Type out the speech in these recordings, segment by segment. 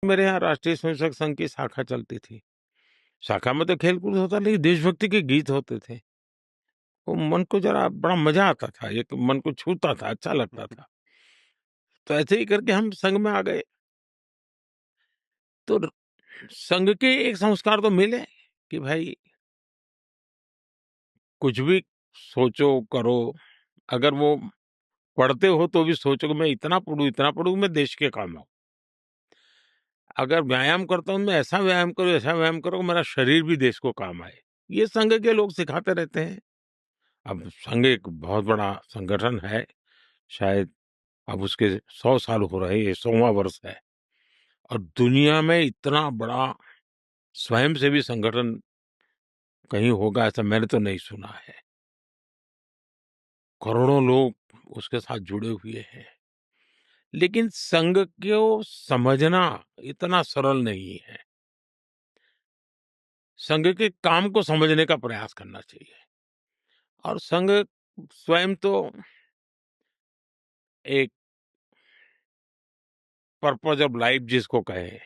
मेरे यहाँ राष्ट्रीय स्वयंसेवक संघ की शाखा चलती थी। शाखा में तो खेल-कूद होता, लेकिन देशभक्ति के गीत होते थे। वो मन को ज़रा बड़ा मज़ा आता था, एक मन को छूता था, अच्छा लगता था। तो ऐसे ही करके हम संघ में आ गए। तो र संघ के एक संस्कार तो मिले कि भाई कुछ भी सोचो, करो, अगर वो पढ़ते हो तो भी सोचो कि मैं इतना पढूँ मैं देश के काम आऊँ। अगर व्यायाम करता हूँ, मैं ऐसा व्यायाम करो कि मेरा शरीर भी देश को काम आए। ये संघ के लोग सिखाते रहते हैं। अब संघ एक बहुत बड़ा संगठन है, शायद अब उसके 100 साल हो रहे हैं, ये 100वाँ वर्ष है और दुनिया में इतना बड़ा स्वयंसेवी संगठन कहीं होगा ऐसा मैंने तो नहीं सुना है। करोड़ों लोग उसके साथ जुड़े हुए हैं। लेकिन संघ को समझना इतना सरल नहीं है। संघ के काम को समझने का प्रयास करना चाहिए और संघ स्वयं तो एक पर्पज ऑफ लाइफ जिसको कहें,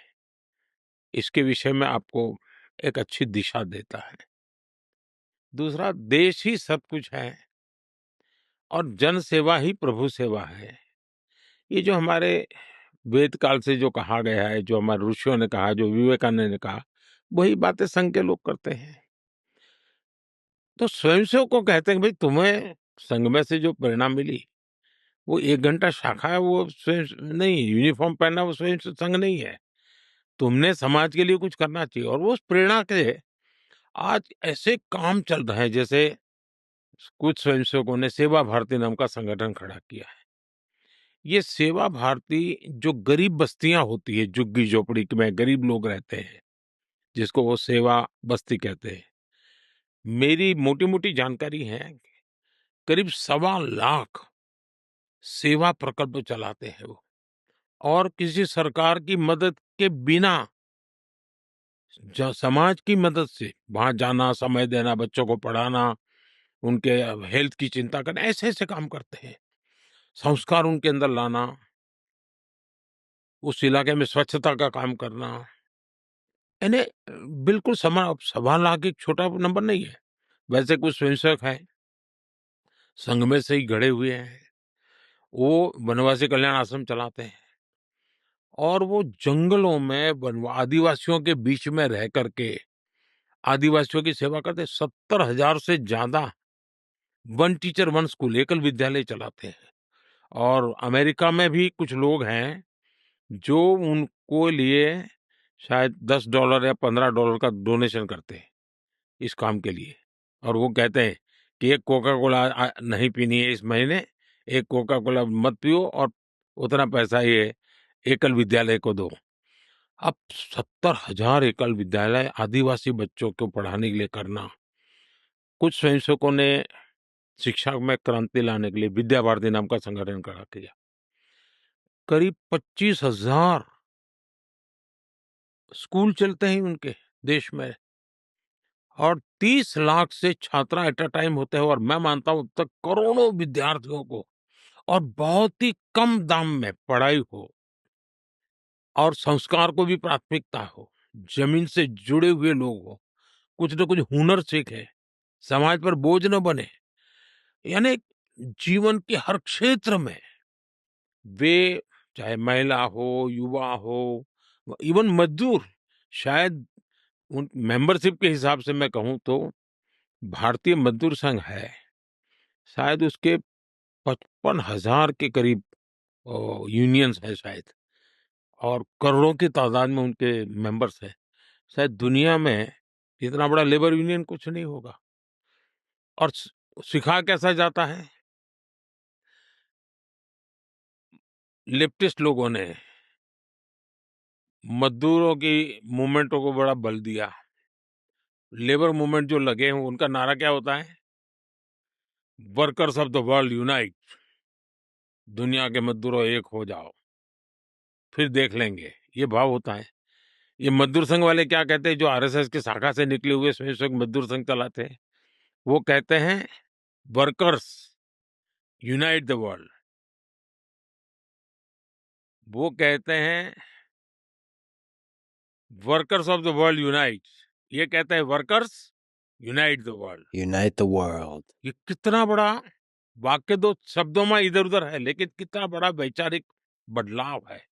इसके विषय में आपको एक अच्छी दिशा देता है। दूसरा, देश ही सब कुछ है और जन सेवा ही प्रभु सेवा है। ये जो हमारे वेद काल से जो कहा गया है, जो हमारे ऋषियों ने कहा, जो विवेकानंद ने कहा, वही बातें संघ के लोग करते हैं। तो स्वयंसेवक को कहते हैं कि भाई तुम्हें संघ में से जो प्रेरणा मिली, वो 1 घंटा शाखा है, वो स्वयं नहीं, यूनिफ़ॉर्म पहनना वो स्वयं संघ नहीं है। तुमने समाज के लिए कुछ करना चाहिए और वो उस प्रेरणा के आज ऐसे काम चल रहे हैं, जैसे कुछ स्वयंसेवकों ने सेवा भारती नाम का संगठन खड़ा किया है। ये सेवा भारती जो गरीब बस्तियां होती है, झुग्गी-झोपड़ी में गरीब लोग रहते हैं, जिसको वो सेवा बस्ती कहते हैं। मेरी मोटी-मोटी जानकारी है, करीब 1.25 लाख सेवा प्रकल्प चलाते हैं वो और किसी सरकार की मदद के बिना समाज की मदद से वहां जाना, समय देना, बच्चों को पढ़ाना, उनके हेल्थ की चिंता करना, ऐसे ऐसे काम करते हैं। संस्कार उनके अंदर लाना, उस इलाके में स्वच्छता का काम करना, यानी बिल्कुल 1.25 लाख एक छोटा नंबर नहीं है। वैसे कुछ स्वयंसेवक हैं, संघ में से ही गढ़े हुए हैं, वो वनवासी कल्याण आश्रम चलाते हैं और वो जंगलों में आदिवासियों के बीच में रह करके आदिवासियों की सेवा करते हैं। 70,000 से ज्यादा वन टीचर वन स्कूल एकल विद्यालय चलाते हैं और अमेरिका में भी कुछ लोग हैं जो उनको लिए शायद $10 या $15 का डोनेशन करते हैं इस काम के लिए और वो कहते हैं कि एक कोका कोला नहीं पीनी है इस महीने, एक कोका कोला मत पियो और उतना पैसा ये एकल विद्यालय को दो। अब 70,000 एकल विद्यालय आदिवासी बच्चों को पढ़ाने के लिए करना, कुछ स्वयंसेवकों ने शिक्षा में क्रांति लाने के लिए विद्या भारती नाम का संगठन खड़ा किया। करीब 25,000 स्कूल चलते हैं उनके देश में और 30 लाख से छात्रा एट अ टाइम होते हैं और मैं मानता हूं अब तक करोड़ों विद्यार्थियों को और बहुत ही कम दाम में पढ़ाई हो और संस्कार को भी प्राथमिकता हो, जमीन से जुड़े हुए लोग हो, कुछ न कुछ हुनर सीखे, समाज पर बोझ न बने, यानी जीवन के हर क्षेत्र में वे, चाहे महिला हो, युवा हो, इवन मजदूर, शायद उन मेंबरशिप के हिसाब से मैं कहूँ तो भारतीय मजदूर संघ है, शायद उसके 55,000 के करीब यूनियंस है शायद और करोड़ों की तादाद में उनके मेंबर्स हैं। शायद दुनिया में इतना बड़ा लेबर यूनियन कुछ नहीं होगा और सिखा कैसा जाता है? लेफ्टिस्ट लोगों ने मजदूरों की मूवमेंटों को बड़ा बल दिया। लेबर मूवमेंट जो लगे हैं उनका नारा क्या होता है? Workers of the world unite, दुनिया के मजदूरों एक हो जाओ, फिर देख लेंगे, ये भाव होता है। ये मजदूर संघ वाले क्या कहते हैं, जो आरएसएस की शाखा से निकले हुए स्वयंसेवक मजदूर संघ चलाते हैं, वो कहते हैं वर्कर्स यूनाइट द वर्ल्ड। वो कहते हैं workers of the world unite, ये कहता है workers unite the world. Unite the world. ये कितना बड़ा वाक्य, दो शब्दों में इधर उधर है, लेकिन कितना बड़ा वैचारिक बदलाव है।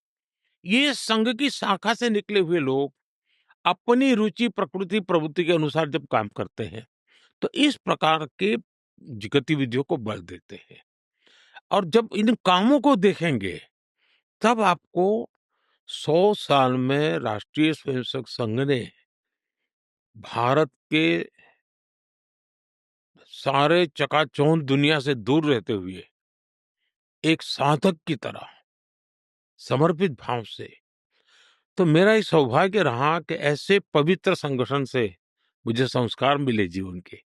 ये संघ की शाखा से निकले हुए लोग अपनी रुचि, प्रकृति, प्रवृत्ति के अनुसार जब काम करते हैं, तो इस प्रकार के गतिविधियों को बल देते हैं। और जब इन कामों को देखेंगे, तब आपको 100 साल में राष्ट्रीय स्वयंसेवक संघ ने भारत के सारे चकाचौंध दुनिया से दूर रहते हुए एक साधक की तरह समर्पित भाव से, तो मेरा ये सौभाग्य रहा कि ऐसे पवित्र संगठन से मुझे संस्कार मिले जीवन के।